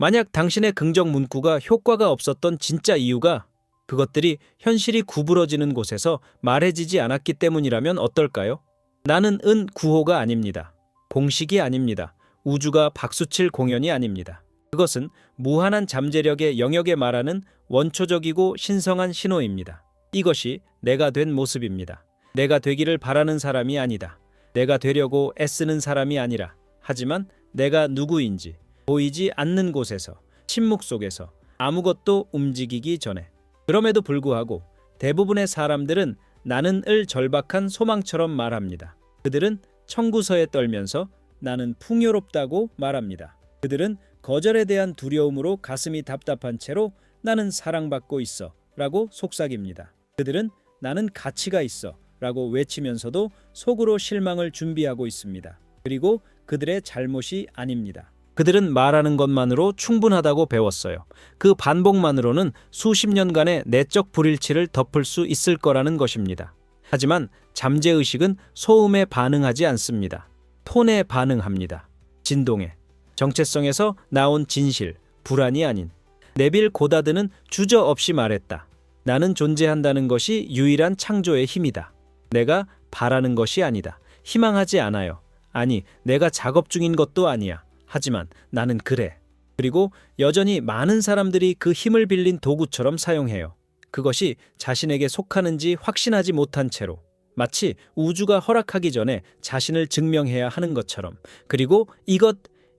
만약 당신의 긍정 문구가 효과가 없었던 진짜 이유가 그것들이 현실이 구부러지는 곳에서 말해지지 않았기 때문이라면 어떨까요? 나는 은 구호가 아닙니다. 공식이 아닙니다. 우주가 박수칠 공연이 아닙니다. 그것은 무한한 잠재력의 영역에 말하는 원초적이고 신성한 신호입니다. 이것이 내가 된 모습입니다. 내가 되기를 바라는 사람이 아니다. 내가 되려고 애쓰는 사람이 아니라 하지만 내가 누구인지 보이지 않는 곳에서 침묵 속에서 아무것도 움직이기 전에 그럼에도 불구하고 대부분의 사람들은 나는 을 절박한 소망처럼 말합니다. 그들은 청구서에 떨면서 나는 풍요롭다고 말합니다. 그들은 거절에 대한 두려움으로 가슴이 답답한 채로 나는 사랑받고 있어 라고 속삭입니다. 그들은 나는 가치가 있어 라고 외치면서도 속으로 실망을 준비하고 있습니다. 그리고 그들의 잘못이 아닙니다. 그들은 말하는 것만으로 충분하다고 배웠어요. 그 반복만으로는 수십 년간의 내적 불일치를 덮을 수 있을 거라는 것입니다. 하지만 잠재의식은 소음에 반응하지 않습니다. 톤에 반응합니다. 진동에. 정체성에서 나온 진실, 불안이 아닌. 네빌 고다드는 주저없이 말했다. 나는 존재한다는 것이 유일한 창조의 힘이다. 내가 바라는 것이 아니다. 희망하지 않아요. 아니, 내가 작업 중인 것도 아니야. 하지만 나는 그래. 그리고 여전히 많은 사람들이 그 힘을 빌린 도구처럼 사용해요. 그것이 자신에게 속하는지 확신하지 못한 채로. 마치 우주가 허락하기 전에 자신을 증명해야 하는 것처럼. 그리고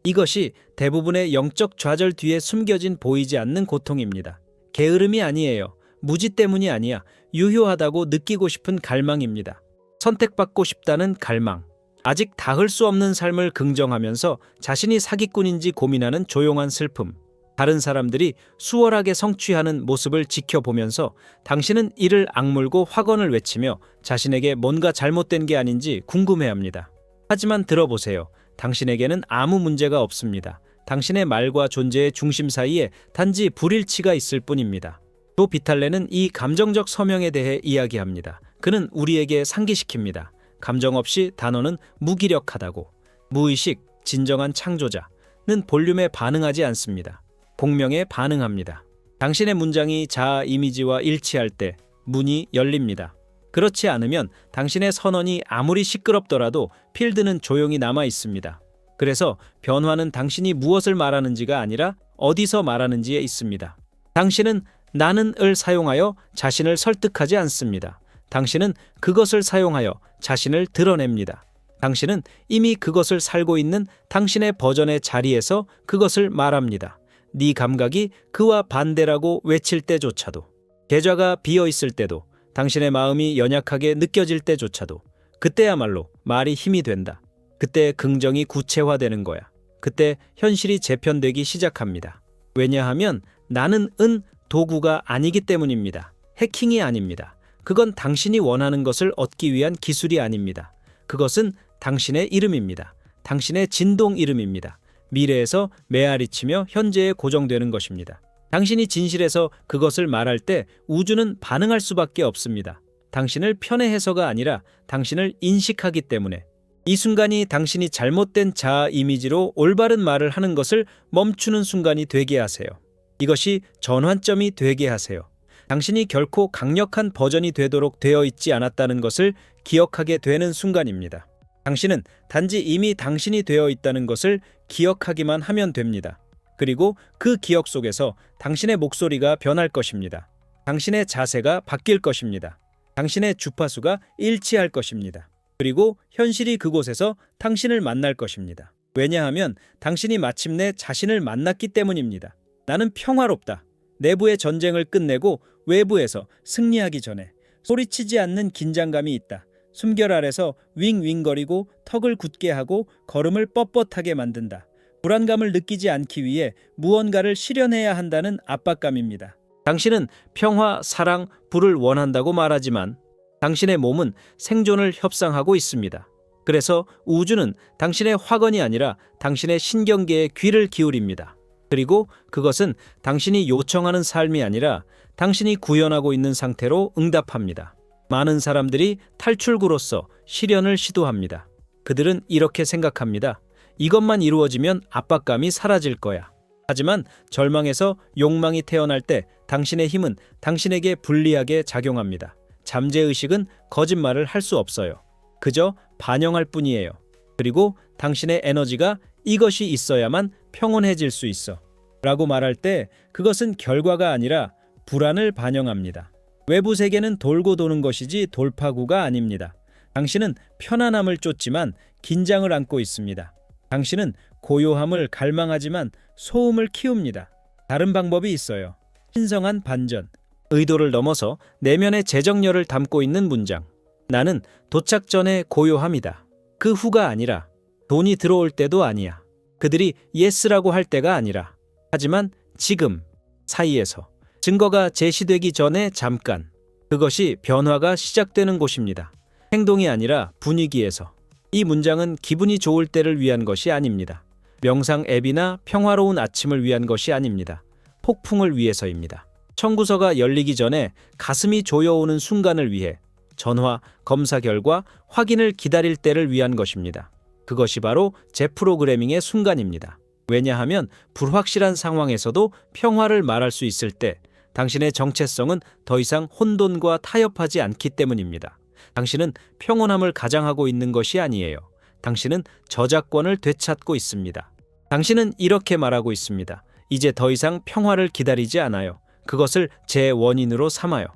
이것이 대부분의 영적 좌절 뒤에 숨겨진 보이지 않는 고통입니다. 게으름이 아니에요. 무지 때문이 아니야. 유효하다고 느끼고 싶은 갈망입니다. 선택받고 싶다는 갈망. 아직 닿을 수 없는 삶을 긍정하면서 자신이 사기꾼인지 고민하는 조용한 슬픔. 다른 사람들이 수월하게 성취하는 모습을 지켜보면서 당신은 이를 악물고 확언을 외치며 자신에게 뭔가 잘못된 게 아닌지 궁금해합니다. 하지만 들어보세요. 당신에게는 아무 문제가 없습니다. 당신의 말과 존재의 중심 사이에 단지 불일치가 있을 뿐입니다. 또 비탈레는 이 감정적 서명에 대해 이야기합니다. 그는 우리에게 상기시킵니다. 감정 없이 단어는 무기력하다고. 무의식, 진정한 창조자는 볼륨에 반응하지 않습니다. 공명에 반응합니다. 당신의 문장이 자아 이미지와 일치할 때 문이 열립니다. 그렇지 않으면 당신의 선언이 아무리 시끄럽더라도 필드는 조용히 남아 있습니다. 그래서 변화는 당신이 무엇을 말하는지가 아니라 어디서 말하는지에 있습니다. 당신은 나는 을 사용하여 자신을 설득하지 않습니다. 당신은 그것을 사용하여 자신을 드러냅니다. 당신은 이미 그것을 살고 있는 당신의 버전의 자리에서 그것을 말합니다. 네 감각이 그와 반대라고 외칠 때조차도, 계좌가 비어 있을 때도, 당신의 마음이 연약하게 느껴질 때조차도, 그때야말로 말이 힘이 된다. 그때 긍정이 구체화되는 거야. 그때 현실이 재편되기 시작합니다. 왜냐하면 나는 은 도구가 아니기 때문입니다. 해킹이 아닙니다. 그건 당신이 원하는 것을 얻기 위한 기술이 아닙니다. 그것은 당신의 이름입니다. 당신의 진동 이름입니다. 미래에서 메아리치며 현재에 고정되는 것입니다. 당신이 진실에서 그것을 말할 때 우주는 반응할 수밖에 없습니다. 당신을 편애해서가 아니라 당신을 인식하기 때문에. 이 순간이 당신이 잘못된 자아 이미지로 올바른 말을 하는 것을 멈추는 순간이 되게 하세요. 이것이 전환점이 되게 하세요. 당신이 결코 강력한 버전이 되도록 되어 있지 않았다는 것을 기억하게 되는 순간입니다. 당신은 단지 이미 당신이 되어 있다는 것을 기억하기만 하면 됩니다. 그리고 그 기억 속에서 당신의 목소리가 변할 것입니다. 당신의 자세가 바뀔 것입니다. 당신의 주파수가 일치할 것입니다. 그리고 현실이 그곳에서 당신을 만날 것입니다. 왜냐하면 당신이 마침내 자신을 만났기 때문입니다. 나는 평화롭다. 내부의 전쟁을 끝내고 외부에서 승리하기 전에 소리치지 않는 긴장감이 있다. 숨결 아래서 윙윙거리고 턱을 굳게 하고 걸음을 뻣뻣하게 만든다. 불안감을 느끼지 않기 위해 무언가를 실현해야 한다는 압박감입니다. 당신은 평화, 사랑, 부를 원한다고 말하지만 당신의 몸은 생존을 협상하고 있습니다. 그래서 우주는 당신의 확언이 아니라 당신의 신경계에 귀를 기울입니다. 그리고 그것은 당신이 요청하는 삶이 아니라 당신이 구현하고 있는 상태로 응답합니다. 많은 사람들이 탈출구로서 실현을 시도합니다. 그들은 이렇게 생각합니다. 이것만 이루어지면 압박감이 사라질 거야. 하지만 절망에서 욕망이 태어날 때 당신의 힘은 당신에게 불리하게 작용합니다. 잠재의식은 거짓말을 할 수 없어요. 그저 반영할 뿐이에요. 그리고 당신의 에너지가 이것이 있어야만 평온해질 수 있어 라고 말할 때 그것은 결과가 아니라 불안을 반영합니다. 외부 세계는 돌고 도는 것이지 돌파구가 아닙니다. 당신은 편안함을 쫓지만 긴장을 안고 있습니다. 당신은 고요함을 갈망하지만 소음을 키웁니다. 다른 방법이 있어요. 신성한 반전. 의도를 넘어서 내면의 재정렬을 담고 있는 문장. 나는 도착 전에 고요함이다. 그 후가 아니라, 돈이 들어올 때도 아니야. 그들이 예스라고 할 때가 아니라, 하지만 지금 사이에서 증거가 제시되기 전에 잠깐. 그것이 변화가 시작되는 곳입니다. 행동이 아니라 분위기에서. 이 문장은 기분이 좋을 때를 위한 것이 아닙니다. 명상 앱이나 평화로운 아침을 위한 것이 아닙니다. 폭풍을 위해서입니다. 청구서가 열리기 전에 가슴이 조여오는 순간을 위해 전화, 검사 결과, 확인을 기다릴 때를 위한 것입니다. 그것이 바로 재프로그래밍의 순간입니다. 왜냐하면 불확실한 상황에서도 평화를 말할 수 있을 때 당신의 정체성은 더 이상 혼돈과 타협하지 않기 때문입니다. 당신은 평온함을 가장하고 있는 것이 아니에요. 당신은 저작권을 되찾고 있습니다. 당신은 이렇게 말하고 있습니다. 이제 더 이상 평화를 기다리지 않아요. 그것을 제 원인으로 삼아요.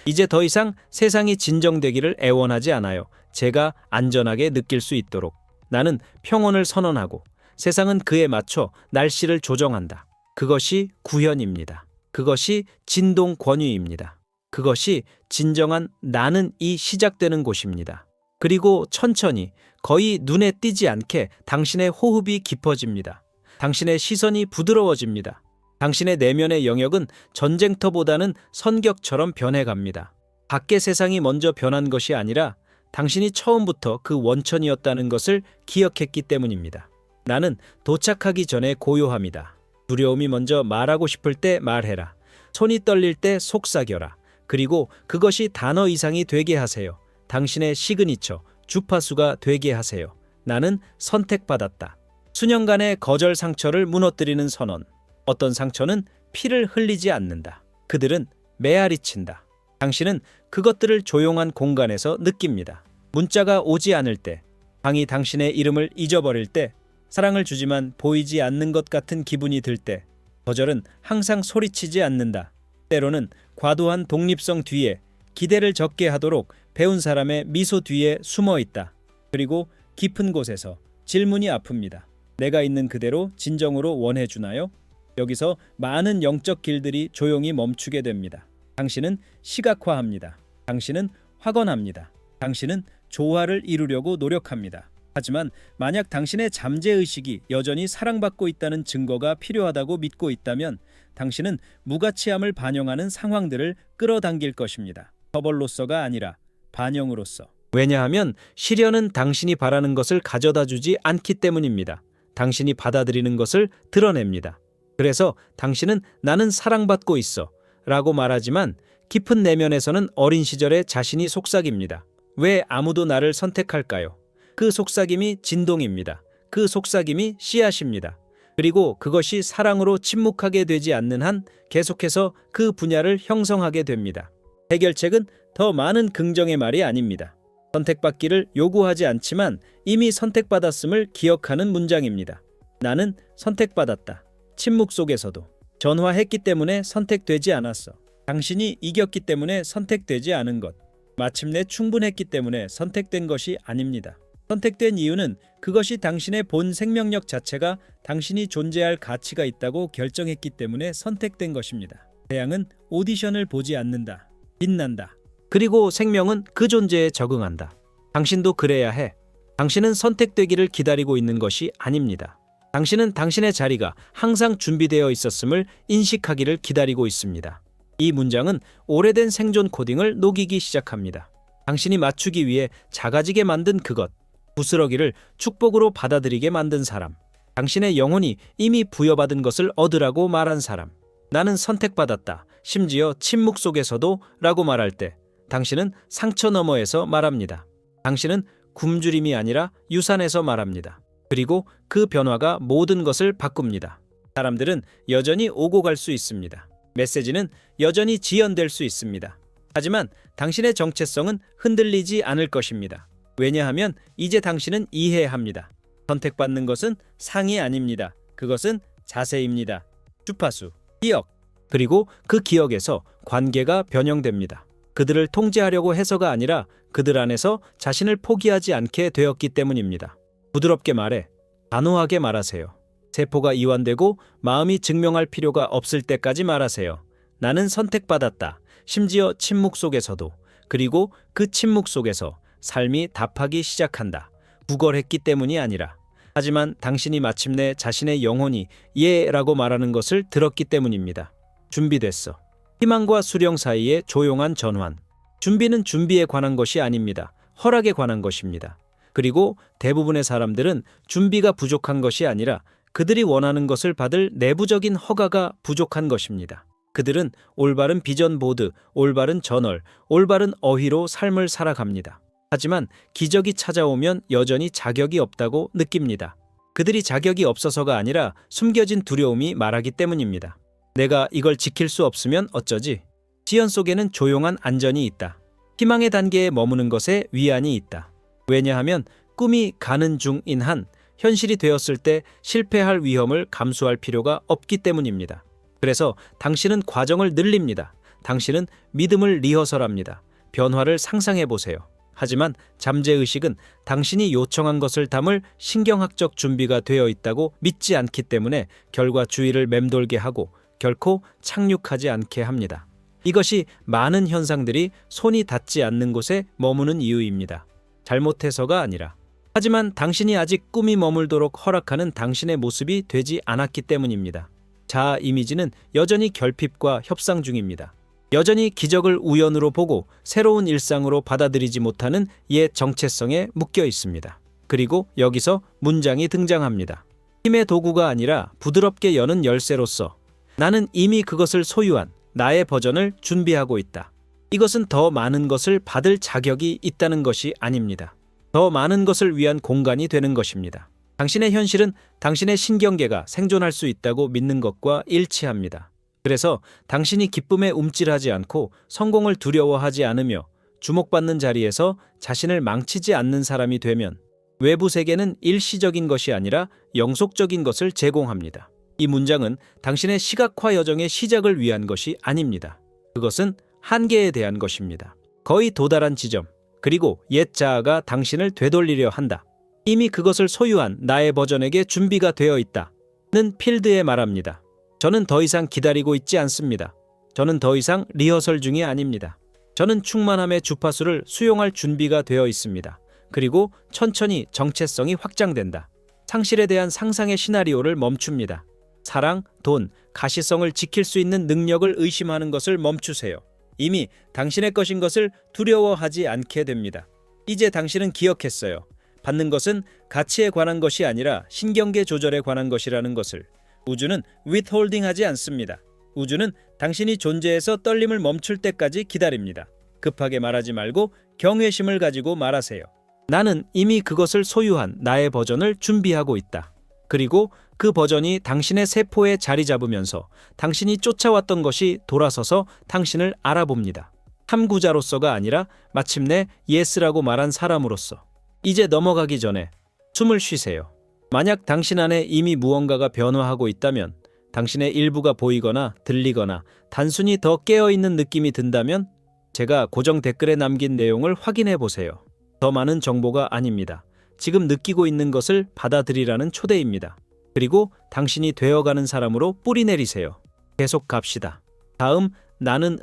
이제 더 이상 세상이 진정되기를 애원하지 않아요. 제가 안전하게 느낄 수 있도록. 나는 평온을 선언하고 세상은 그에 맞춰 날씨를 조정한다. 그것이 구현입니다. 그것이 진동 권위입니다. 그것이 진정한 나는이 시작되는 곳입니다. 그리고 천천히 거의 눈에 띄지 않게 당신의 호흡이 깊어집니다. 당신의 시선이 부드러워집니다. 당신의 내면의 영역은 전쟁터보다는 선격처럼 변해갑니다. 밖의 세상이 먼저 변한 것이 아니라 당신이 처음부터 그 원천이었다는 것을 기억했기 때문입니다. 나는 도착하기 전에 고요함이다. 두려움이 먼저 말하고 싶을 때 말해라. 손이 떨릴 때 속삭여라. 그리고 그것이 단어 이상이 되게 하세요. 당신의 시그니처, 주파수가 되게 하세요. 나는 선택받았다. 수년간의 거절 상처를 무너뜨리는 선언. 어떤 상처는 피를 흘리지 않는다. 그들은 메아리친다. 당신은 그것들을 조용한 공간에서 느낍니다. 문자가 오지 않을 때, 방이 당신의 이름을 잊어버릴 때, 사랑을 주지만 보이지 않는 것 같은 기분이 들 때, 거절은 항상 소리치지 않는다. 때로는 과도한 독립성 뒤에 기대를 적게 하도록 배운 사람의 미소 뒤에 숨어 있다. 그리고 깊은 곳에서 질문이 아픕니다. 내가 있는 그대로 진정으로 원해주나요? 여기서 많은 영적 길들이 조용히 멈추게 됩니다. 당신은 시각화합니다. 당신은 확언합니다. 당신은 조화를 이루려고 노력합니다. 하지만 만약 당신의 잠재의식이 여전히 사랑받고 있다는 증거가 필요하다고 믿고 있다면 당신은 무가치함을 반영하는 상황들을 끌어당길 것입니다. 처벌로서가 아니라 반영으로서. 왜냐하면 시련은 당신이 바라는 것을 가져다 주지 않기 때문입니다. 당신이 받아들이는 것을 드러냅니다. 그래서 당신은 나는 사랑받고 있어 라고 말하지만 깊은 내면에서는 어린 시절의 자신이 속삭입니다. 왜 아무도 나를 선택할까요? 그 속삭임이 진동입니다. 그 속삭임이 씨앗입니다. 그리고 그것이 사랑으로 침묵하게 되지 않는 한 계속해서 그 분야를 형성하게 됩니다. 해결책은 더 많은 긍정의 말이 아닙니다. 선택받기를 요구하지 않지만 이미 선택받았음을 기억하는 문장입니다. 나는 선택받았다. 침묵 속에서도. 전화했기 때문에 선택되지 않았어. 당신이 이겼기 때문에 선택되지 않은 것. 마침내 충분했기 때문에 선택된 것이 아닙니다. 선택된 이유는 그것이 당신의 본 생명력 자체가 당신이 존재할 가치가 있다고 결정했기 때문에 선택된 것입니다. 태양은 오디션을 보지 않는다. 빛난다. 그리고 생명은 그 존재에 적응한다. 당신도 그래야 해. 당신은 선택되기를 기다리고 있는 것이 아닙니다. 당신은 당신의 자리가 항상 준비되어 있었음을 인식하기를 기다리고 있습니다. 이 문장은 오래된 생존 코딩을 녹이기 시작합니다. 당신이 맞추기 위해 작아지게 만든 그것, 부스러기를 축복으로 받아들이게 만든 사람, 당신의 영혼이 이미 부여받은 것을 얻으라고 말한 사람. 나는 선택받았다. 심지어 침묵 속에서도 라고 말할 때 당신은 상처 너머에서 말합니다. 당신은 굶주림이 아니라 유산에서 말합니다. 그리고 그 변화가 모든 것을 바꿉니다. 사람들은 여전히 오고 갈 수 있습니다. 메시지는 여전히 지연될 수 있습니다. 하지만 당신의 정체성은 흔들리지 않을 것입니다. 왜냐하면 이제 당신은 이해합니다. 선택받는 것은 상이 아닙니다. 그것은 자세입니다. 주파수, 기억, 그리고 그 기억에서 관계가 변형됩니다. 그들을 통제하려고 해서가 아니라 그들 안에서 자신을 포기하지 않게 되었기 때문입니다. 부드럽게 말해, 단호하게 말하세요. 세포가 이완되고 마음이 증명할 필요가 없을 때까지 말하세요. 나는 선택받았다. 심지어 침묵 속에서도. 그리고 그 침묵 속에서 삶이 답하기 시작한다. 구걸했기 때문이 아니라. 하지만 당신이 마침내 자신의 영혼이 예라고 말하는 것을 들었기 때문입니다. 준비됐어. 희망과 수령 사이의 조용한 전환. 준비는 준비에 관한 것이 아닙니다. 허락에 관한 것입니다. 그리고 대부분의 사람들은 준비가 부족한 것이 아니라 그들이 원하는 것을 받을 내부적인 허가가 부족한 것입니다. 그들은 올바른 비전 보드, 올바른 저널, 올바른 어휘로 삶을 살아갑니다. 하지만 기적이 찾아오면 여전히 자격이 없다고 느낍니다. 그들이 자격이 없어서가 아니라 숨겨진 두려움이 말하기 때문입니다. 내가 이걸 지킬 수 없으면 어쩌지? 지연 속에는 조용한 안전이 있다. 희망의 단계에 머무는 것에 위안이 있다. 왜냐하면 꿈이 가는 중인 한 현실이 되었을 때 실패할 위험을 감수할 필요가 없기 때문입니다. 그래서 당신은 과정을 늘립니다. 당신은 믿음을 리허설합니다. 변화를 상상해 보세요. 하지만 잠재의식은 당신이 요청한 것을 담을 신경학적 준비가 되어 있다고 믿지 않기 때문에 결과 주의를 맴돌게 하고 결코 착륙하지 않게 합니다. 이것이 많은 현상들이 손이 닿지 않는 곳에 머무는 이유입니다. 잘못해서가 아니라. 하지만 당신이 아직 꿈이 머물도록 허락하는 당신의 모습이 되지 않았기 때문입니다. 자아 이미지는 여전히 결핍과 협상 중입니다. 여전히 기적을 우연으로 보고 새로운 일상으로 받아들이지 못하는 옛 정체성에 묶여 있습니다. 그리고 여기서 문장이 등장합니다. 힘의 도구가 아니라 부드럽게 여는 열쇠로서 나는 이미 그것을 소유한 나의 버전을 준비하고 있다. 이것은 더 많은 것을 받을 자격이 있다는 것이 아닙니다. 더 많은 것을 위한 공간이 되는 것입니다. 당신의 현실은 당신의 신경계가 생존할 수 있다고 믿는 것과 일치합니다. 그래서 당신이 기쁨에 움찔하지 않고 성공을 두려워하지 않으며 주목받는 자리에서 자신을 망치지 않는 사람이 되면 외부 세계는 일시적인 것이 아니라 영속적인 것을 제공합니다. 이 문장은 당신의 시각화 여정의 시작을 위한 것이 아닙니다. 그것은 한계에 대한 것입니다. 거의 도달한 지점, 그리고 옛 자아가 당신을 되돌리려 한다. 이미 그것을 소유한 나의 버전에게 준비가 되어 있다는 필드에 말합니다. 저는 더 이상 기다리고 있지 않습니다. 저는 더 이상 리허설 중이 아닙니다. 저는 충만함의 주파수를 수용할 준비가 되어 있습니다. 그리고 천천히 정체성이 확장된다. 상실에 대한 상상의 시나리오를 멈춥니다. 사랑, 돈, 가시성을 지킬 수 있는 능력을 의심하는 것을 멈추세요. 이미 당신의 것인 것을 두려워하지 않게 됩니다. 이제 당신은 기억했어요. 받는 것은 가치에 관한 것이 아니라 신경계 조절에 관한 것이라는 것을. 우주는 withholding하지 않습니다. 우주는 당신이 존재해서 떨림을 멈출 때까지 기다립니다. 급하게 말하지 말고 경외심을 가지고 말하세요. 나는 이미 그것을 소유한 나의 버전을 준비하고 있다. 그리고 그 버전이 당신의 세포에 자리 잡으면서 당신이 쫓아왔던 것이 돌아서서 당신을 알아봅니다. 탐구자로서가 아니라 마침내 예스라고 말한 사람으로서. 이제 넘어가기 전에 숨을 쉬세요. 만약 당신 안에 이미 무언가가 변화하고 있다면, 당신의 일부가 보이거나 들리거나 단순히 더 깨어있는 느낌이 든다면 제가 고정 댓글에 남긴 내용을 확인해 보세요. 더 많은 정보가 아닙니다. 지금 느끼고 있는 것을 받아들이라는 초대입니다. 그리고 당신이 되어가는 사람으로 뿌리 내리세요. 계속 갑시다. 다음, 나는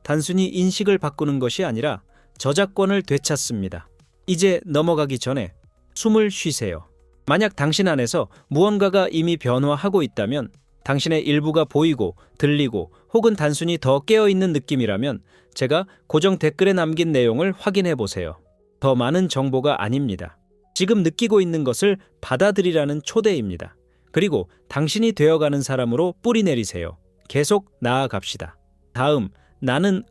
단순히 인식을 바꾸는 것이 아니라 저작권을 되찾습니다. 이제 넘어가기 전에 숨을 쉬세요. 만약 당신 안에서 무언가가 이미 변화하고 있다면, 당신의 일부가 보이고 들리고 혹은 단순히 더 깨어있는 느낌이라면 제가 고정 댓글에 남긴 내용을 확인해 보세요. 더 많은 정보가 아닙니다. 지금 느끼고 있는 것을 받아들이라는 초대입니다. 그리고 당신이 되어가는 사람으로 뿌리 내리세요. 계속 나아갑시다. 다음, 나는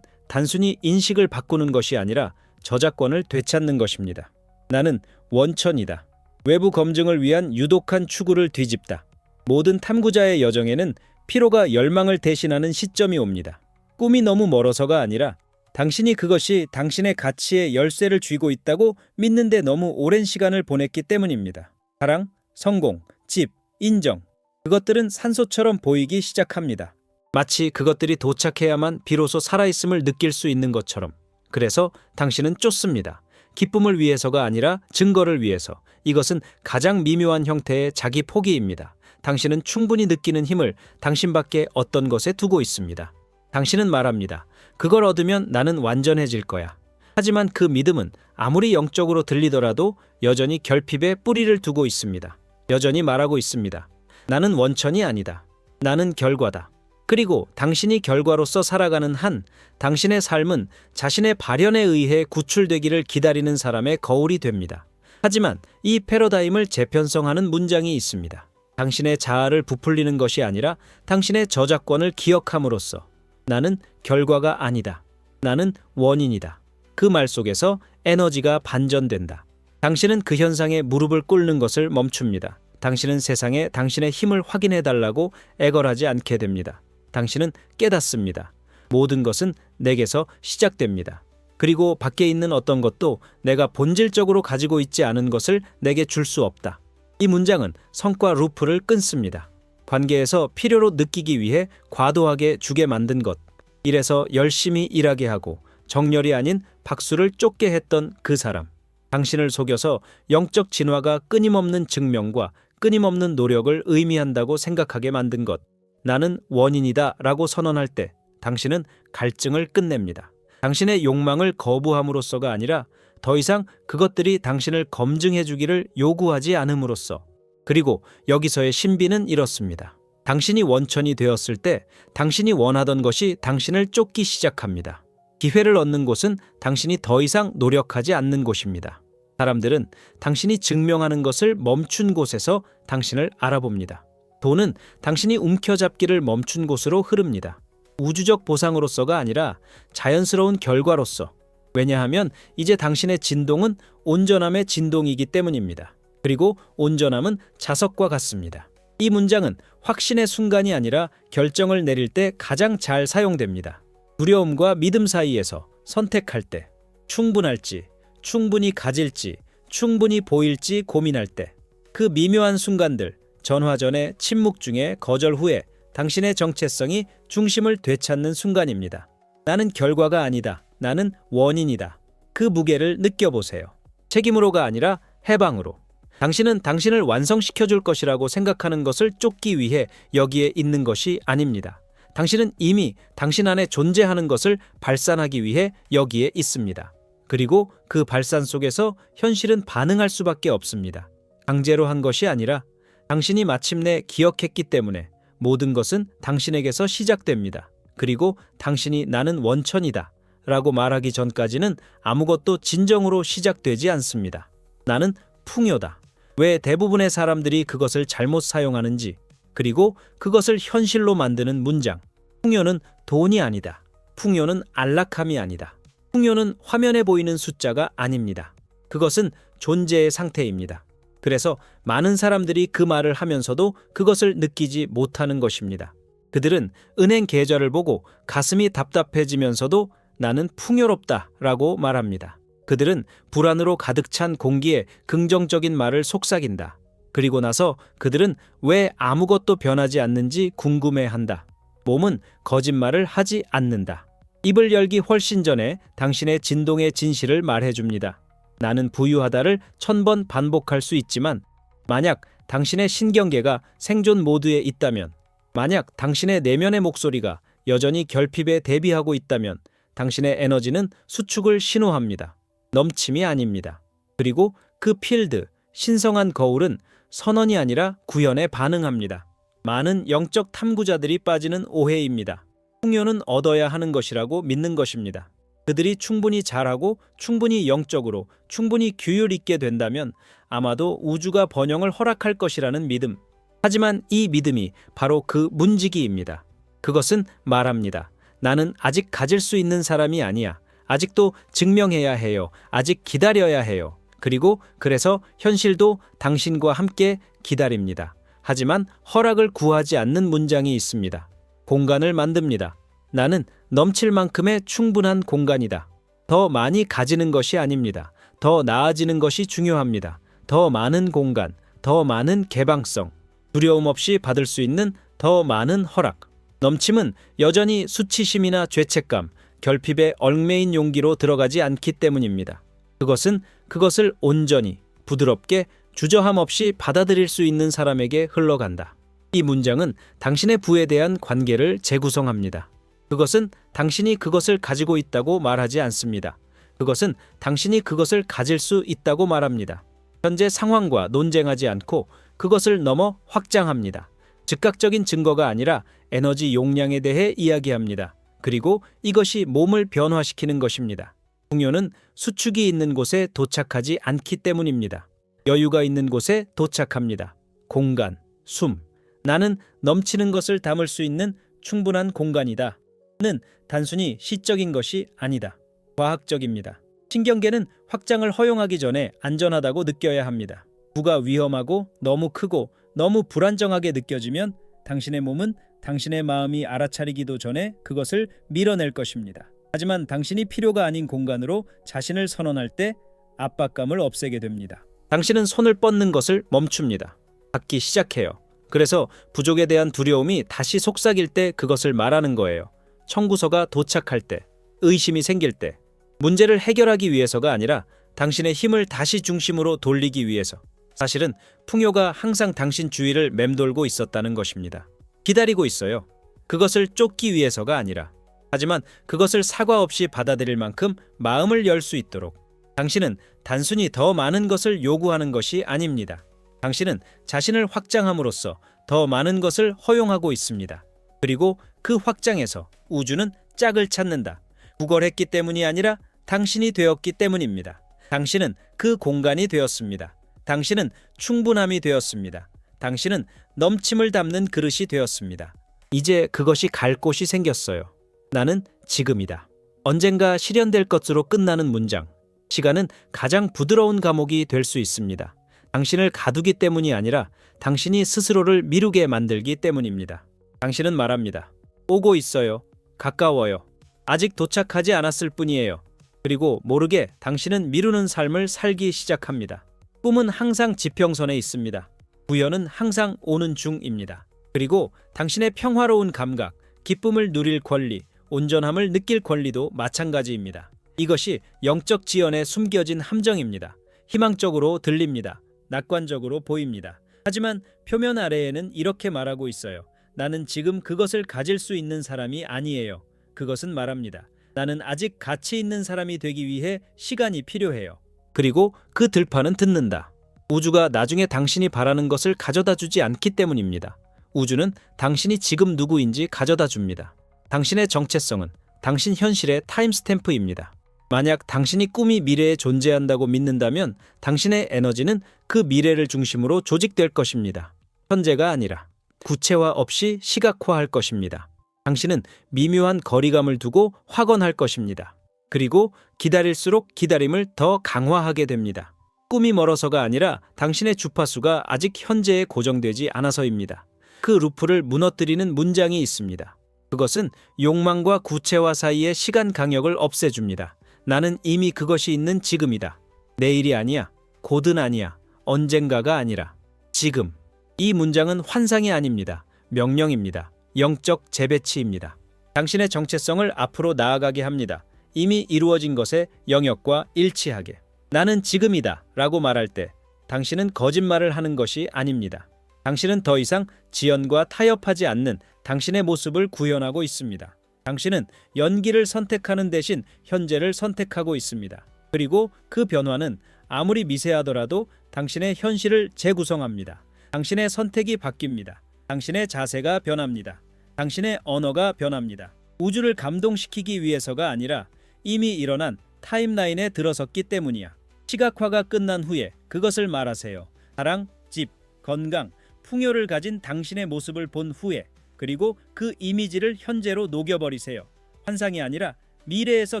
단순히 인식을 바꾸는 것이 아니라 저작권을 되찾는 것입니다. 나는 원천이다. 외부 검증을 위한 유독한 추구를 뒤집다. 모든 탐구자의 여정에는 피로가 열망을 대신하는 시점이 옵니다. 꿈이 너무 멀어서가 아니라 당신이 그것이 당신의 가치의 열쇠를 쥐고 있다고 믿는데 너무 오랜 시간을 보냈기 때문입니다. 사랑, 성공, 집, 인정. 그것들은 산소처럼 보이기 시작합니다. 마치 그것들이 도착해야만 비로소 살아있음을 느낄 수 있는 것처럼. 그래서 당신은 쫓습니다. 기쁨을 위해서가 아니라 증거를 위해서. 이것은 가장 미묘한 형태의 자기 포기입니다. 당신은 충분히 느끼는 힘을 당신밖에 어떤 것에 두고 있습니다. 당신은 말합니다. 그걸 얻으면 나는 완전해질 거야. 하지만 그 믿음은 아무리 영적으로 들리더라도 여전히 결핍에 뿌리를 두고 있습니다. 여전히 말하고 있습니다. 나는 원천이 아니다. 나는 결과다. 그리고 당신이 결과로서 살아가는 한 당신의 삶은 자신의 발현에 의해 구출되기를 기다리는 사람의 거울이 됩니다. 하지만 이 패러다임을 재편성하는 문장이 있습니다. 당신의 자아를 부풀리는 것이 아니라 당신의 저작권을 기억함으로써 나는 결과가 아니다. 나는 원인이다. 그 말 속에서 에너지가 반전된다. 당신은 그 현상에 무릎을 꿇는 것을 멈춥니다. 당신은 세상에 당신의 힘을 확인해달라고 애걸하지 않게 됩니다. 당신은 깨닫습니다. 모든 것은 내게서 시작됩니다. 그리고 밖에 있는 어떤 것도 내가 본질적으로 가지고 있지 않은 것을 내게 줄 수 없다. 이 문장은 성과 루프를 끊습니다. 관계에서 필요로 느끼기 위해 과도하게 주게 만든 것. 이래서 열심히 일하게 하고 정열이 아닌 박수를 쫓게 했던 그 사람. 당신을 속여서 영적 진화가 끊임없는 증명과 끊임없는 노력을 의미한다고 생각하게 만든 것. 나는 원인이다 라고 선언할 때 당신은 갈증을 끝냅니다. 당신의 욕망을 거부함으로써가 아니라 더 이상 그것들이 당신을 검증해 주기를 요구하지 않음으로써. 그리고 여기서의 신비는 이렇습니다. 당신이 원천이 되었을 때 당신이 원하던 것이 당신을 쫓기 시작합니다. 기회를 얻는 곳은 당신이 더 이상 노력하지 않는 곳입니다. 사람들은 당신이 증명하는 것을 멈춘 곳에서 당신을 알아봅니다. 돈은 당신이 움켜잡기를 멈춘 곳으로 흐릅니다. 우주적 보상으로서가 아니라 자연스러운 결과로서. 왜냐하면 이제 당신의 진동은 온전함의 진동이기 때문입니다. 그리고 온전함은 자석과 같습니다. 이 문장은 확신의 순간이 아니라 결정을 내릴 때 가장 잘 사용됩니다. 두려움과 믿음 사이에서 선택할 때, 충분할지, 충분히 가질지, 충분히 보일지 고민할 때, 그 미묘한 순간들, 전화 전에, 침묵 중에, 거절 후에 당신의 정체성이 중심을 되찾는 순간입니다. 나는 결과가 아니다. 나는 원인이다. 그 무게를 느껴보세요. 책임으로가 아니라 해방으로. 당신은 당신을 완성시켜줄 것이라고 생각하는 것을 쫓기 위해 여기에 있는 것이 아닙니다. 당신은 이미 당신 안에 존재하는 것을 발산하기 위해 여기에 있습니다. 그리고 그 발산 속에서 현실은 반응할 수밖에 없습니다. 강제로 한 것이 아니라 당신이 마침내 기억했기 때문에 모든 것은 당신에게서 시작됩니다. 그리고 당신이 나는 원천이다 라고 말하기 전까지는 아무것도 진정으로 시작되지 않습니다. 나는 풍요다. 왜 대부분의 사람들이 그것을 잘못 사용하는지, 그리고 그것을 현실로 만드는 문장. 풍요는 돈이 아니다. 풍요는 안락함이 아니다. 풍요는 화면에 보이는 숫자가 아닙니다. 그것은 존재의 상태입니다. 그래서 많은 사람들이 그 말을 하면서도 그것을 느끼지 못하는 것입니다. 그들은 은행 계좌를 보고 가슴이 답답해지면서도 나는 풍요롭다 라고 말합니다. 그들은 불안으로 가득 찬 공기에 긍정적인 말을 속삭인다. 그리고 나서 그들은 왜 아무것도 변하지 않는지 궁금해한다. 몸은 거짓말을 하지 않는다. 입을 열기 훨씬 전에 당신의 진동의 진실을 말해줍니다. 나는 부유하다를 1000번 반복할 수 있지만 만약 당신의 신경계가 생존 모드에 있다면, 만약 당신의 내면의 목소리가 여전히 결핍에 대비하고 있다면 당신의 에너지는 수축을 신호합니다. 넘침이 아닙니다. 그리고 그 필드, 신성한 거울은 선언이 아니라 구현에 반응합니다. 많은 영적 탐구자들이 빠지는 오해입니다. 풍요는 얻어야 하는 것이라고 믿는 것입니다. 그들이 충분히 잘하고 충분히 영적으로 충분히 규율 있게 된다면 아마도 우주가 번영을 허락할 것이라는 믿음. 하지만 이 믿음이 바로 그 문지기입니다. 그것은 말합니다. 나는 아직 가질 수 있는 사람이 아니야. 아직도 증명해야 해요. 아직 기다려야 해요. 그리고 그래서 현실도 당신과 함께 기다립니다. 하지만 허락을 구하지 않는 문장이 있습니다. 공간을 만듭니다. 나는 넘칠 만큼의 충분한 공간이다. 더 많이 가지는 것이 아닙니다. 더 나아지는 것이 중요합니다. 더 많은 공간, 더 많은 개방성, 두려움 없이 받을 수 있는 더 많은 허락. 넘침은 여전히 수치심이나 죄책감, 결핍에 얽매인 용기로 들어가지 않기 때문입니다. 그것은 그것을 온전히, 부드럽게, 주저함 없이 받아들일 수 있는 사람에게 흘러간다. 이 문장은 당신의 부에 대한 관계를 재구성합니다. 그것은 당신이 그것을 가지고 있다고 말하지 않습니다. 그것은 당신이 그것을 가질 수 있다고 말합니다. 현재 상황과 논쟁하지 않고 그것을 넘어 확장합니다. 즉각적인 증거가 아니라 에너지 용량에 대해 이야기합니다. 그리고 이것이 몸을 변화시키는 것입니다. 풍요는 수축이 있는 곳에 도착하지 않기 때문입니다. 여유가 있는 곳에 도착합니다. 공간, 숨. 나는 넘치는 것을 담을 수 있는 충분한 공간이다. 는 단순히 시적인 것이 아니다. 과학적입니다. 신경계는 확장을 허용하기 전에 안전하다고 느껴야 합니다. 부가 위험하고 너무 크고 너무 불안정하게 느껴지면 당신의 몸은 당신의 마음이 알아차리기도 전에 그것을 밀어낼 것입니다. 하지만 당신이 필요가 아닌 공간으로 자신을 선언할 때 압박감을 없애게 됩니다. 당신은 손을 뻗는 것을 멈춥니다. 받기 시작해요. 그래서 부족에 대한 두려움이 다시 속삭일 때 그것을 말하는 거예요. 청구서가 도착할 때, 의심이 생길 때, 문제를 해결하기 위해서가 아니라 당신의 힘을 다시 중심으로 돌리기 위해서. 사실은 풍요가 항상 당신 주위를 맴돌고 있었다는 것입니다. 기다리고 있어요. 그것을 쫓기 위해서가 아니라. 하지만 그것을 사과 없이 받아들일 만큼 마음을 열 수 있도록. 당신은 단순히 더 많은 것을 요구하는 것이 아닙니다. 당신은 자신을 확장함으로써 더 많은 것을 허용하고 있습니다. 그리고 그 확장에서 우주는 짝을 찾는다. 구걸했기 때문이 아니라 당신이 되었기 때문입니다. 당신은 그 공간이 되었습니다. 당신은 충분함이 되었습니다. 당신은 넘침을 담는 그릇이 되었습니다. 이제 그것이 갈 곳이 생겼어요. 나는 지금이다. 언젠가 실현될 것으로 끝나는 문장. 시간은 가장 부드러운 감옥이 될 수 있습니다. 당신을 가두기 때문이 아니라 당신이 스스로를 미루게 만들기 때문입니다. 당신은 말합니다. 오고 있어요. 가까워요. 아직 도착하지 않았을 뿐이에요. 그리고 모르게 당신은 미루는 삶을 살기 시작합니다. 꿈은 항상 지평선에 있습니다. 부여는 항상 오는 중입니다. 그리고 당신의 평화로운 감각, 기쁨을 누릴 권리, 온전함을 느낄 권리도 마찬가지입니다. 이것이 영적 지연에 숨겨진 함정입니다. 희망적으로 들립니다. 낙관적으로 보입니다. 하지만 표면 아래에는 이렇게 말하고 있어요. 나는 지금 그것을 가질 수 있는 사람이 아니에요. 그것은 말합니다. 나는 아직 가치 있는 사람이 되기 위해 시간이 필요해요. 그리고 그 들판은 듣는다. 우주가 나중에 당신이 바라는 것을 가져다 주지 않기 때문입니다. 우주는 당신이 지금 누구인지 가져다 줍니다. 당신의 정체성은 당신 현실의 타임스탬프입니다. 만약 당신이 꿈이 미래에 존재한다고 믿는다면 당신의 에너지는 그 미래를 중심으로 조직될 것입니다. 현재가 아니라 구체화 없이 시각화할 것입니다. 당신은 미묘한 거리감을 두고 확언할 것입니다. 그리고 기다릴수록 기다림을 더 강화하게 됩니다. 꿈이 멀어서가 아니라 당신의 주파수가 아직 현재에 고정되지 않아서입니다. 그 루프를 무너뜨리는 문장이 있습니다. 그것은 욕망과 구체화 사이의 시간 강역을 없애줍니다. 나는 이미 그것이 있는 지금이다. 내일이 아니야. 곧은 아니야. 언젠가가 아니라 지금. 이 문장은 환상이 아닙니다. 명령입니다. 영적 재배치입니다. 당신의 정체성을 앞으로 나아가게 합니다. 이미 이루어진 것의 영역과 일치하게. 나는 지금이다 라고 말할 때 당신은 거짓말을 하는 것이 아닙니다. 당신은 더 이상 지연과 타협하지 않는 당신의 모습을 구현하고 있습니다. 당신은 연기를 선택하는 대신 현재를 선택하고 있습니다. 그리고 그 변화는 아무리 미세하더라도 당신의 현실을 재구성합니다. 당신의 선택이 바뀝니다. 당신의 자세가 변합니다. 당신의 언어가 변합니다. 우주를 감동시키기 위해서가 아니라 이미 일어난 타임라인에 들어섰기 때문이야. 시각화가 끝난 후에 그것을 말하세요. 사랑, 집, 건강, 풍요를 가진 당신의 모습을 본 후에 그리고 그 이미지를 현재로 녹여버리세요. 환상이 아니라 미래에서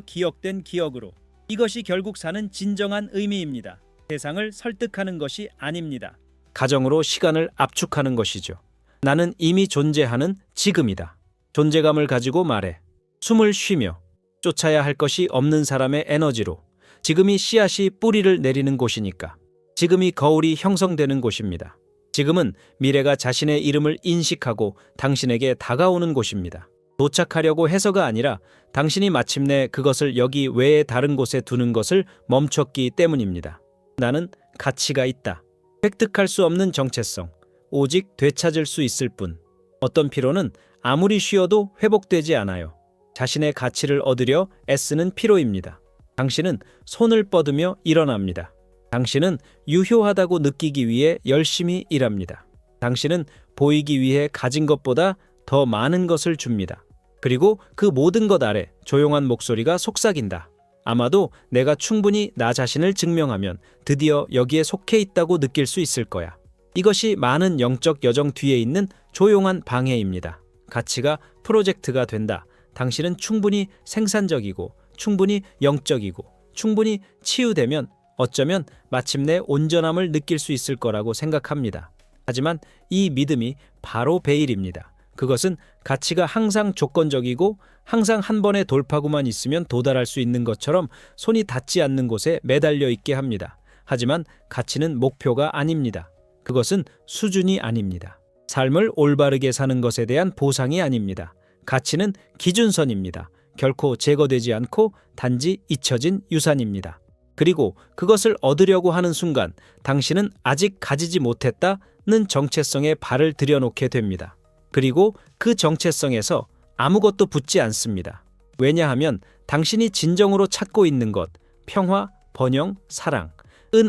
기억된 기억으로. 이것이 결국 사는 진정한 의미입니다. 세상을 설득하는 것이 아닙니다. 가정으로 시간을 압축하는 것이죠. 나는 이미 존재하는 지금이다. 존재감을 가지고 말해. 숨을 쉬며 쫓아야 할 것이 없는 사람의 에너지로. 지금이 씨앗이 뿌리를 내리는 곳이니까. 지금이 거울이 형성되는 곳입니다. 지금은 미래가 자신의 이름을 인식하고 당신에게 다가오는 곳입니다. 도착하려고 해서가 아니라 당신이 마침내 그것을 여기 외에 다른 곳에 두는 것을 멈췄기 때문입니다. 나는 가치가 있다. 획득할 수 없는 정체성, 오직 되찾을 수 있을 뿐. 어떤 피로는 아무리 쉬어도 회복되지 않아요. 자신의 가치를 얻으려 애쓰는 피로입니다. 당신은 손을 뻗으며 일어납니다. 당신은 유효하다고 느끼기 위해 열심히 일합니다. 당신은 보이기 위해 가진 것보다 더 많은 것을 줍니다. 그리고 그 모든 것 아래 조용한 목소리가 속삭인다. 아마도 내가 충분히 나 자신을 증명하면 드디어 여기에 속해 있다고 느낄 수 있을 거야. 이것이 많은 영적 여정 뒤에 있는 조용한 방해입니다. 가치가 프로젝트가 된다. 당신은 충분히 생산적이고 충분히 영적이고 충분히 치유되면 어쩌면 마침내 온전함을 느낄 수 있을 거라고 생각합니다. 하지만 이 믿음이 바로 베일입니다. 그것은 가치가 항상 조건적이고 항상 한 번의 돌파구만 있으면 도달할 수 있는 것처럼 손이 닿지 않는 곳에 매달려 있게 합니다. 하지만 가치는 목표가 아닙니다. 그것은 수준이 아닙니다. 삶을 올바르게 사는 것에 대한 보상이 아닙니다. 가치는 기준선입니다. 결코 제거되지 않고 단지 잊혀진 유산입니다. 그리고 그것을 얻으려고 하는 순간 당신은 아직 가지지 못했다는 정체성에 발을 들여놓게 됩니다. 그리고 그 정체성에서 아무것도 붙지 않습니다. 왜냐하면 당신이 진정으로 찾고 있는 것, 평화, 번영, 사랑은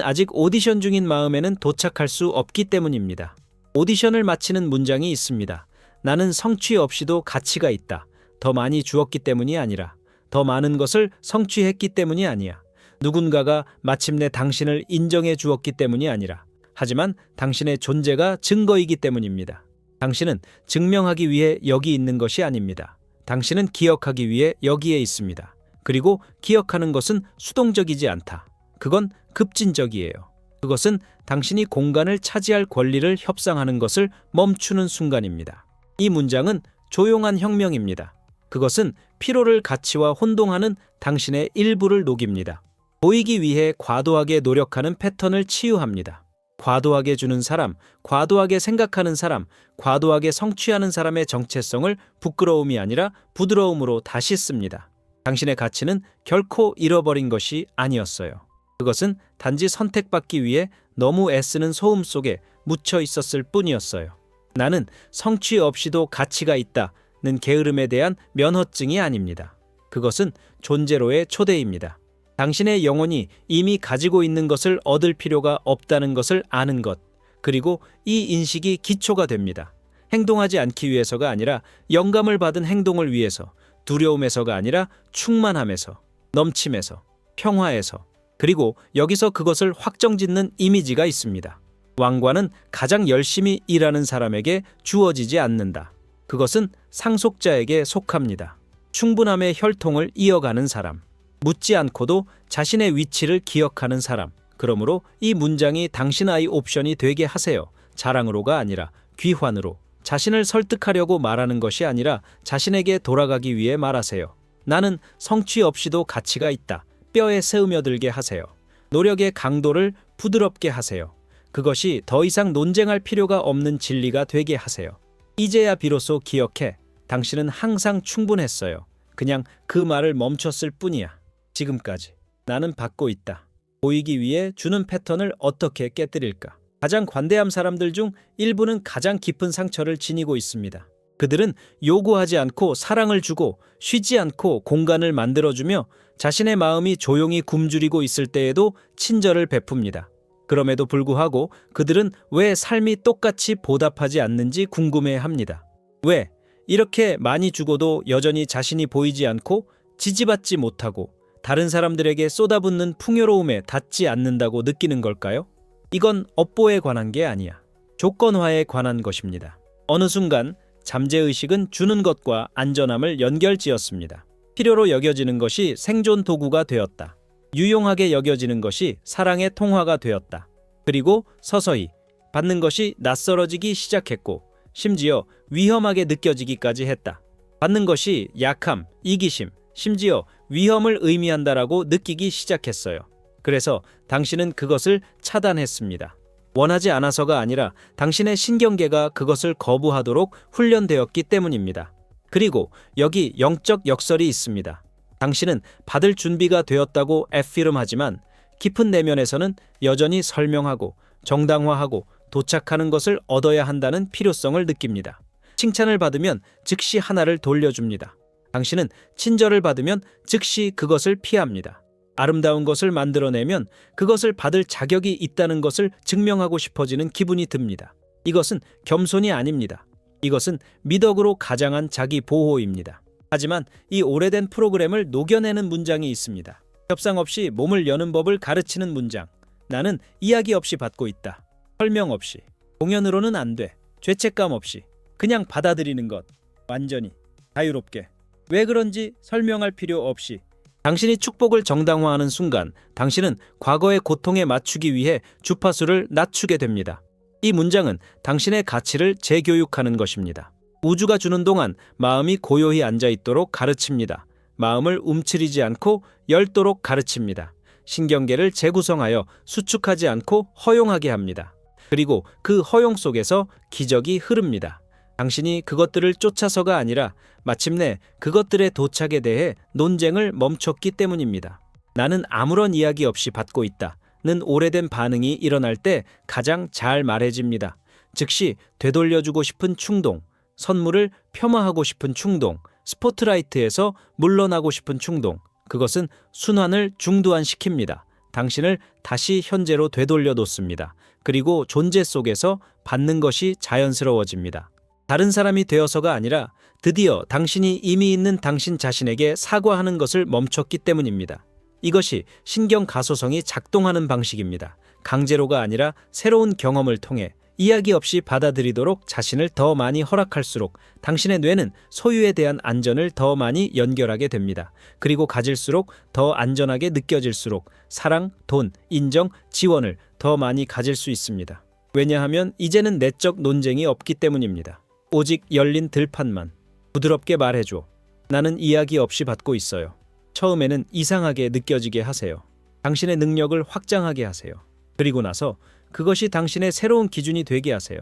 아직 오디션 중인 마음에는 도착할 수 없기 때문입니다. 오디션을 마치는 문장이 있습니다. 나는 성취 없이도 가치가 있다. 더 많이 주었기 때문이 아니라 더 많은 것을 성취했기 때문이 아니야. 누군가가 마침내 당신을 인정해 주었기 때문이 아니라 하지만 당신의 존재가 증거이기 때문입니다. 당신은 증명하기 위해 여기 있는 것이 아닙니다. 당신은 기억하기 위해 여기에 있습니다. 그리고 기억하는 것은 수동적이지 않다. 그건 급진적이에요. 그것은 당신이 공간을 차지할 권리를 협상하는 것을 멈추는 순간입니다. 이 문장은 조용한 혁명입니다. 그것은 피로를 가치와 혼동하는 당신의 일부를 녹입니다. 보이기 위해 과도하게 노력하는 패턴을 치유합니다. 과도하게 주는 사람, 과도하게 생각하는 사람, 과도하게 성취하는 사람의 정체성을 부끄러움이 아니라 부드러움으로 다시 씁니다. 당신의 가치는 결코 잃어버린 것이 아니었어요. 그것은 단지 선택받기 위해 너무 애쓰는 소음 속에 묻혀 있었을 뿐이었어요. 나는 성취 없이도 가치가 있다는 게으름에 대한 면허증이 아닙니다. 그것은 존재로의 초대입니다. 당신의 영혼이 이미 가지고 있는 것을 얻을 필요가 없다는 것을 아는 것, 그리고 이 인식이 기초가 됩니다. 행동하지 않기 위해서가 아니라 영감을 받은 행동을 위해서, 두려움에서가 아니라 충만함에서, 넘침에서, 평화에서, 그리고 여기서 그것을 확정짓는 이미지가 있습니다. 왕관은 가장 열심히 일하는 사람에게 주어지지 않는다. 그것은 상속자에게 속합니다. 충분함의 혈통을 이어가는 사람. 묻지 않고도 자신의 위치를 기억하는 사람. 그러므로 이 문장이 당신 아이 옵션이 되게 하세요. 자랑으로가 아니라 귀환으로. 자신을 설득하려고 말하는 것이 아니라 자신에게 돌아가기 위해 말하세요. 나는 성취 없이도 가치가 있다. 뼈에 스며들게 하세요. 노력의 강도를 부드럽게 하세요. 그것이 더 이상 논쟁할 필요가 없는 진리가 되게 하세요. 이제야 비로소 기억해. 당신은 항상 충분했어요. 그냥 그 말을 멈췄을 뿐이야. 지금까지. 나는 받고 있다. 보이기 위해 주는 패턴을 어떻게 깨뜨릴까? 가장 관대한 사람들 중 일부는 가장 깊은 상처를 지니고 있습니다. 그들은 요구하지 않고 사랑을 주고 쉬지 않고 공간을 만들어주며 자신의 마음이 조용히 굶주리고 있을 때에도 친절을 베풉니다. 그럼에도 불구하고 그들은 왜 삶이 똑같이 보답하지 않는지 궁금해합니다. 왜 이렇게 많이 주고도 여전히 자신이 보이지 않고 지지받지 못하고 다른 사람들에게 쏟아붓는 풍요로움에 닿지 않는다고 느끼는 걸까요? 이건 업보에 관한 게 아니야. 조건화에 관한 것입니다. 어느 순간 잠재의식은 주는 것과 안전함을 연결지었습니다. 필요로 여겨지는 것이 생존 도구가 되었다. 유용하게 여겨지는 것이 사랑의 통화가 되었다. 그리고 서서히 받는 것이 낯설어지기 시작했고 심지어 위험하게 느껴지기까지 했다. 받는 것이 약함, 이기심, 심지어 위험을 의미한다라고 느끼기 시작했어요. 그래서 당신은 그것을 차단했습니다. 원하지 않아서가 아니라 당신의 신경계가 그것을 거부하도록 훈련되었기 때문입니다. 그리고 여기 영적 역설이 있습니다. 당신은 받을 준비가 되었다고 애피름하지만 깊은 내면에서는 여전히 설명하고 정당화하고 도착하는 것을 얻어야 한다는 필요성을 느낍니다. 칭찬을 받으면 즉시 하나를 돌려줍니다. 당신은 친절을 받으면 즉시 그것을 피합니다. 아름다운 것을 만들어내면 그것을 받을 자격이 있다는 것을 증명하고 싶어지는 기분이 듭니다. 이것은 겸손이 아닙니다. 이것은 미덕으로 가장한 자기 보호입니다. 하지만 이 오래된 프로그램을 녹여내는 문장이 있습니다. 협상 없이 몸을 여는 법을 가르치는 문장. 나는 이야기 없이 받고 있다. 설명 없이. 공연으로는 안 돼. 죄책감 없이. 그냥 받아들이는 것. 완전히. 자유롭게. 왜 그런지 설명할 필요 없이. 당신이 축복을 정당화하는 순간 당신은 과거의 고통에 맞추기 위해 주파수를 낮추게 됩니다. 이 문장은 당신의 가치를 재교육하는 것입니다. 우주가 주는 동안 마음이 고요히 앉아있도록 가르칩니다. 마음을 움츠리지 않고 열도록 가르칩니다. 신경계를 재구성하여 수축하지 않고 허용하게 합니다. 그리고 그 허용 속에서 기적이 흐릅니다. 당신이 그것들을 쫓아서가 아니라 마침내 그것들의 도착에 대해 논쟁을 멈췄기 때문입니다. 나는 아무런 이야기 없이 받고 있다는 오래된 반응이 일어날 때 가장 잘 말해집니다. 즉시 되돌려주고 싶은 충동, 선물을 폄하하고 싶은 충동, 스포트라이트에서 물러나고 싶은 충동, 그것은 순환을 중두환시킵니다. 당신을 다시 현재로 되돌려 놓습니다. 그리고 존재 속에서 받는 것이 자연스러워집니다. 다른 사람이 되어서가 아니라 드디어 당신이 이미 있는 당신 자신에게 사과하는 것을 멈췄기 때문입니다. 이것이 신경 가소성이 작동하는 방식입니다. 강제로가 아니라 새로운 경험을 통해 이야기 없이 받아들이도록 자신을 더 많이 허락할수록 당신의 뇌는 소유에 대한 안전을 더 많이 연결하게 됩니다. 그리고 가질수록 더 안전하게 느껴질수록 사랑, 돈, 인정, 지원을 더 많이 가질 수 있습니다. 왜냐하면 이제는 내적 논쟁이 없기 때문입니다. 오직 열린 들판만. 부드럽게 말해줘. 나는 이야기 없이 받고 있어요. 처음에는 이상하게 느껴지게 하세요. 당신의 능력을 확장하게 하세요. 그리고 나서 그것이 당신의 새로운 기준이 되게 하세요.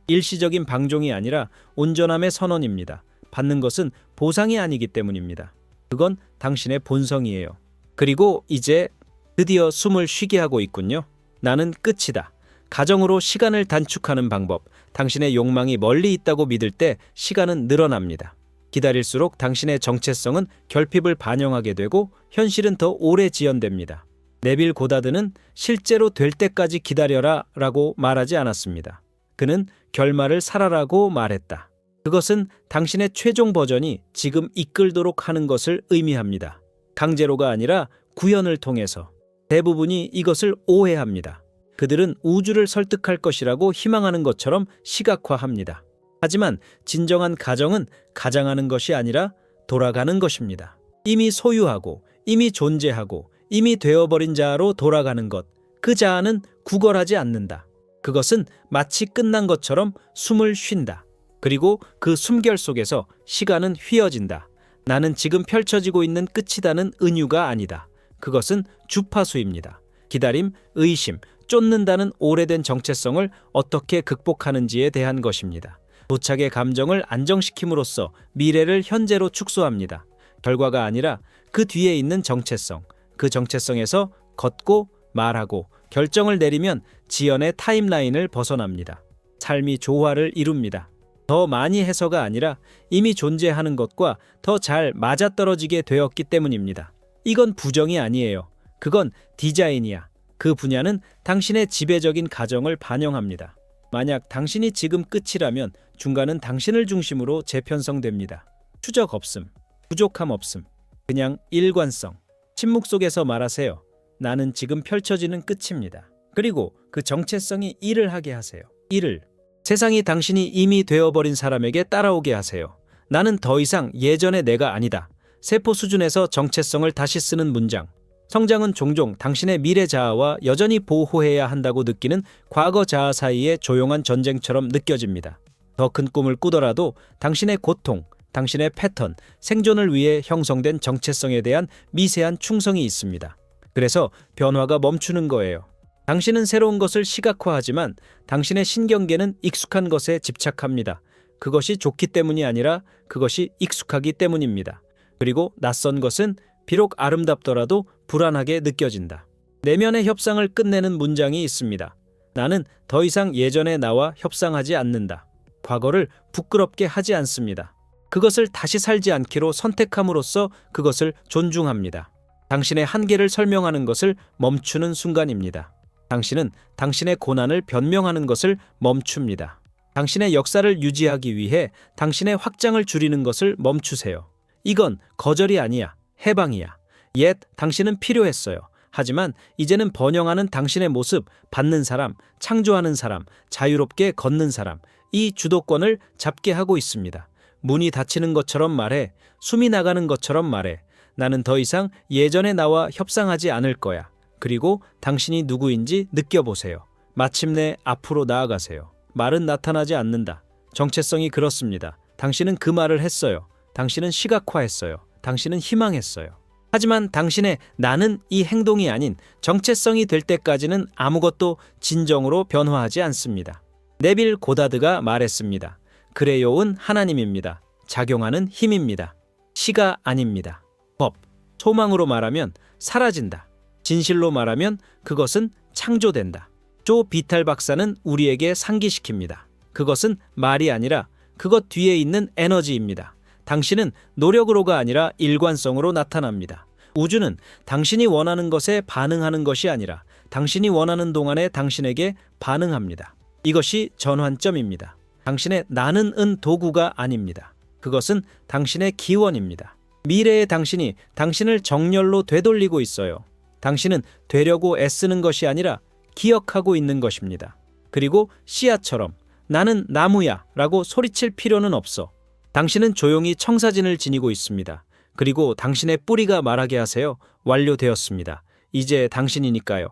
일시적인 방종이 아니라 온전함의 선언입니다. 받는 것은 보상이 아니기 때문입니다. 그건 당신의 본성이에요. 그리고 이제 드디어 숨을 쉬게 하고 있군요. 나는 끝이다. 가정으로 시간을 단축하는 방법. 당신의 욕망이 멀리 있다고 믿을 때 시간은 늘어납니다. 기다릴수록 당신의 정체성은 결핍을 반영하게 되고 현실은 더 오래 지연됩니다. 네빌 고다드는 실제로 될 때까지 기다려라 라고 말하지 않았습니다. 그는 결말을 살아라고 말했다. 그것은 당신의 최종 버전이 지금 이끌도록 하는 것을 의미합니다. 강제로가 아니라 구현을 통해서. 대부분이 이것을 오해합니다. 그들은 우주를 설득할 것이라고 희망하는 것처럼 시각화합니다. 하지만 진정한 가정은 가장하는 것이 아니라 돌아가는 것입니다. 이미 소유하고 이미 존재하고 이미 되어버린 자아로 돌아가는 것. 그 자아는 구걸하지 않는다. 그것은 마치 끝난 것처럼 숨을 쉰다. 그리고 그 숨결 속에서 시간은 휘어진다. 나는 지금 펼쳐지고 있는 끝이다는 은유가 아니다. 그것은 주파수입니다. 기다림, 의심, 쫓는다는 오래된 정체성을 어떻게 극복하는지에 대한 것입니다. 도착의 감정을 안정시킴으로써 미래를 현재로 축소합니다. 결과가 아니라 그 뒤에 있는 정체성, 그 정체성에서 걷고 말하고 결정을 내리면 지연의 타임라인을 벗어납니다. 삶이 조화를 이룹니다. 더 많이 해서가 아니라 이미 존재하는 것과 더 잘 맞아떨어지게 되었기 때문입니다. 이건 부정이 아니에요. 그건 디자인이야. 그 분야는 당신의 지배적인 가정을 반영합니다. 만약 당신이 지금 끝이라면 중간은 당신을 중심으로 재편성됩니다. 추적 없음, 부족함 없음, 그냥 일관성. 침묵 속에서 말하세요. 나는 지금 펼쳐지는 끝입니다. 그리고 그 정체성이 일을 하게 하세요. 일을. 세상이 당신이 이미 되어버린 사람에게 따라오게 하세요. 나는 더 이상 예전의 내가 아니다. 세포 수준에서 정체성을 다시 쓰는 문장. 성장은 종종 당신의 미래 자아와 여전히 보호해야 한다고 느끼는 과거 자아 사이의 조용한 전쟁처럼 느껴집니다. 더 큰 꿈을 꾸더라도 당신의 고통, 당신의 패턴, 생존을 위해 형성된 정체성에 대한 미세한 충성이 있습니다. 그래서 변화가 멈추는 거예요. 당신은 새로운 것을 시각화하지만 당신의 신경계는 익숙한 것에 집착합니다. 그것이 좋기 때문이 아니라 그것이 익숙하기 때문입니다. 그리고 낯선 것은 비록 아름답더라도 불안하게 느껴진다. 내면의 협상을 끝내는 문장이 있습니다. 나는 더 이상 예전의 나와 협상하지 않는다. 과거를 부끄럽게 하지 않습니다. 그것을 다시 살지 않기로 선택함으로써 그것을 존중합니다. 당신의 한계를 설명하는 것을 멈추는 순간입니다. 당신은 당신의 고난을 변명하는 것을 멈춥니다. 당신의 역사를 유지하기 위해 당신의 확장을 줄이는 것을 멈추세요. 이건 거절이 아니야. 해방이야. 옛 당신은 필요했어요. 하지만 이제는 번영하는 당신의 모습, 받는 사람, 창조하는 사람, 자유롭게 걷는 사람, 이 주도권을 잡게 하고 있습니다. 문이 닫히는 것처럼 말해, 숨이 나가는 것처럼 말해. 나는 더 이상 예전의 나와 협상하지 않을 거야. 그리고 당신이 누구인지 느껴보세요. 마침내 앞으로 나아가세요. 말은 나타나지 않는다. 정체성이 그렇습니다. 당신은 그 말을 했어요. 당신은 시각화했어요. 당신은 희망했어요. 하지만 당신의 나는 이 행동이 아닌 정체성이 될 때까지는 아무것도 진정으로 변화하지 않습니다. 네빌 고다드가 말했습니다. 그래요은 하나님입니다. 작용하는 힘입니다. 시가 아닙니다. 법, 소망으로 말하면 사라진다. 진실로 말하면 그것은 창조된다. 조 비탈 박사는 우리에게 상기시킵니다. 그것은 말이 아니라 그것 뒤에 있는 에너지입니다. 당신은 노력으로가 아니라 일관성으로 나타납니다. 우주는 당신이 원하는 것에 반응하는 것이 아니라 당신이 원하는 동안에 당신에게 반응합니다. 이것이 전환점입니다. 당신의 나는 은 도구가 아닙니다. 그것은 당신의 기원입니다. 미래의 당신이 당신을 정렬로 되돌리고 있어요. 당신은 되려고 애쓰는 것이 아니라 기억하고 있는 것입니다. 그리고 씨앗처럼 나는 나무야 라고 소리칠 필요는 없어. 당신은 조용히 청사진을 지니고 있습니다. 그리고 당신의 뿌리가 말하게 하세요. 완료되었습니다. 이제 당신이니까요.